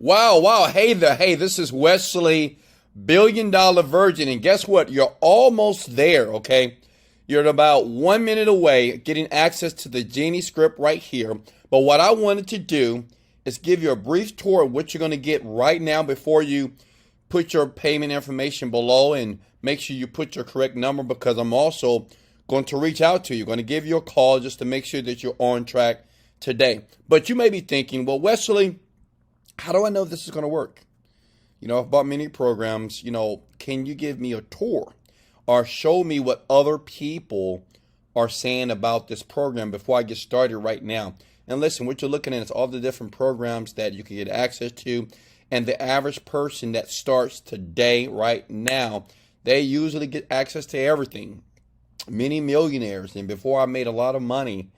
Wow, wow. Hey there. Hey, this is Wesley, $1 billion Virgin. And guess what? You're almost there, okay? You're about 1 minute away getting access to the Genie Script right here. But what I wanted to do is give you a brief tour of what you're going to get right now before you put your payment information below, and make sure you put your correct number, because I'm also going to reach out to you. Going to give you a call just to make sure that you're on track today. But you may be thinking, well, Wesley, how do I know this is going to work? I've bought many programs. Can you give me a tour or show me what other people are saying about this program before I get started right now? And listen, what you're looking at is all the different programs that you can get access to. And the average person that starts today, right now, they usually get access to everything. Many millionaires. And before I made a lot of money,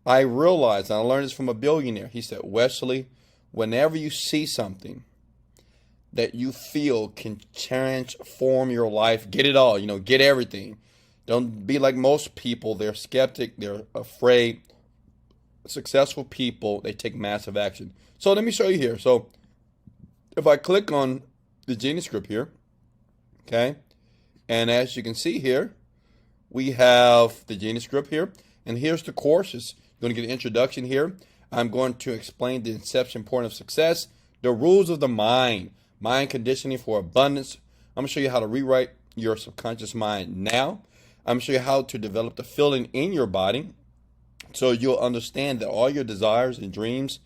I realized, and I learned this from a billionaire. He said, Wesley, whenever you see something that you feel can transform your life, get it all, get everything. Don't be like most people. They're skeptic. They're afraid. Successful people, they take massive action. So let me show you here. So if I click on the Genie Script here, okay, and as you can see here, we have the Genie Script here, and here's the courses. You're going to get an introduction here. I'm going to explain the inception point of success, the rules of the mind conditioning for abundance. I'm going to show you how to rewrite your subconscious mind now. I'm going to show you how to develop the feeling in your body so you'll understand that all your desires and dreams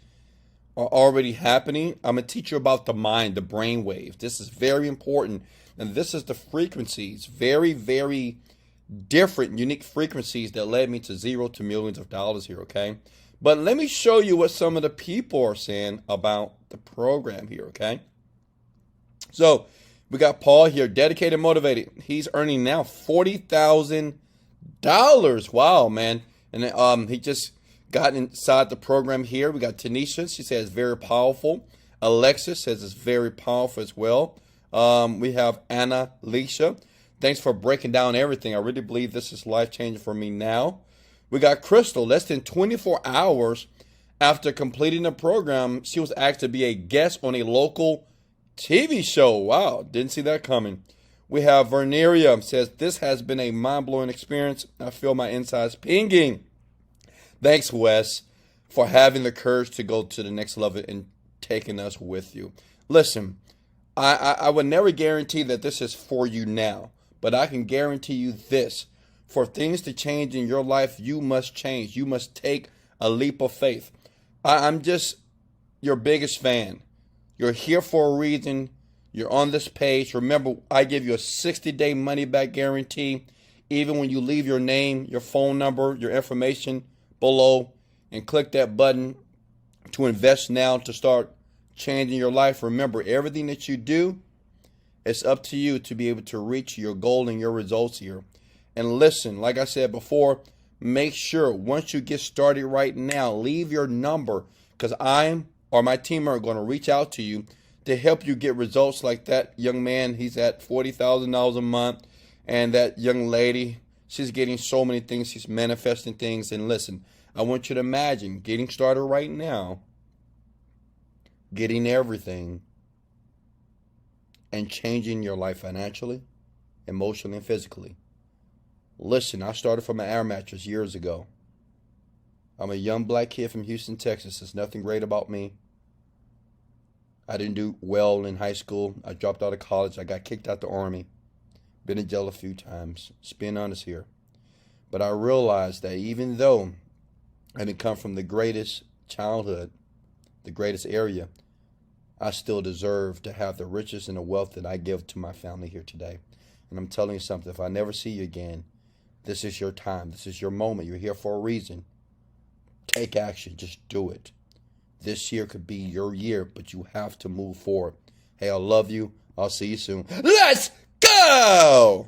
are already happening. I'm going to teach you about the mind, the brain waves. This is very important. And this is the frequencies, very, very different, unique frequencies that led me to zero to millions of dollars here, okay? But let me show you what some of the people are saying about the program here, okay? So we got Paul here, dedicated, motivated. He's earning now $40,000. Wow, man. And he just got inside the program here. We got Tanisha. She says very powerful. Alexis says it's very powerful as well. We have Anna Leisha. Thanks for breaking down everything. I really believe this is life-changing for me now. We got Crystal. Less than 24 hours after completing the program, she was asked to be a guest on a local TV show. Wow, didn't see that coming. We have Verneria. Says, this has been a mind-blowing experience. I feel my insides pinging. Thanks, Wes, for having the courage to go to the next level and taking us with you. Listen, I would never guarantee that this is for you now, but I can guarantee you this. For things to change in your life, you must change. You must take a leap of faith. I'm just your biggest fan. You're here for a reason. You're on this page. Remember, I give you a 60-day money-back guarantee. Even when you leave your name, your phone number, your information below, and click that button to invest now to start changing your life. Remember, everything that you do, it's up to you to be able to reach your goal and your results here. And listen, like I said before, make sure once you get started right now, leave your number, because I or my team are going to reach out to you to help you get results like that young man. He's at $40,000 a month, and that young lady, she's getting so many things. She's manifesting things. And listen, I want you to imagine getting started right now, getting everything, and changing your life financially, emotionally, and physically. Listen, I started from an air mattress years ago. I'm a young black kid from Houston, Texas. There's nothing great about me. I didn't do well in high school. I dropped out of college. I got kicked out the Army. Been in jail a few times. Just being honest here. But I realized that even though I didn't come from the greatest childhood, the greatest area, I still deserve to have the riches and the wealth that I give to my family here today. And I'm telling you something, if I never see you again, this is your time. This is your moment. You're here for a reason. Take action. Just do it. This year could be your year, but you have to move forward. Hey, I love you. I'll see you soon. Let's go!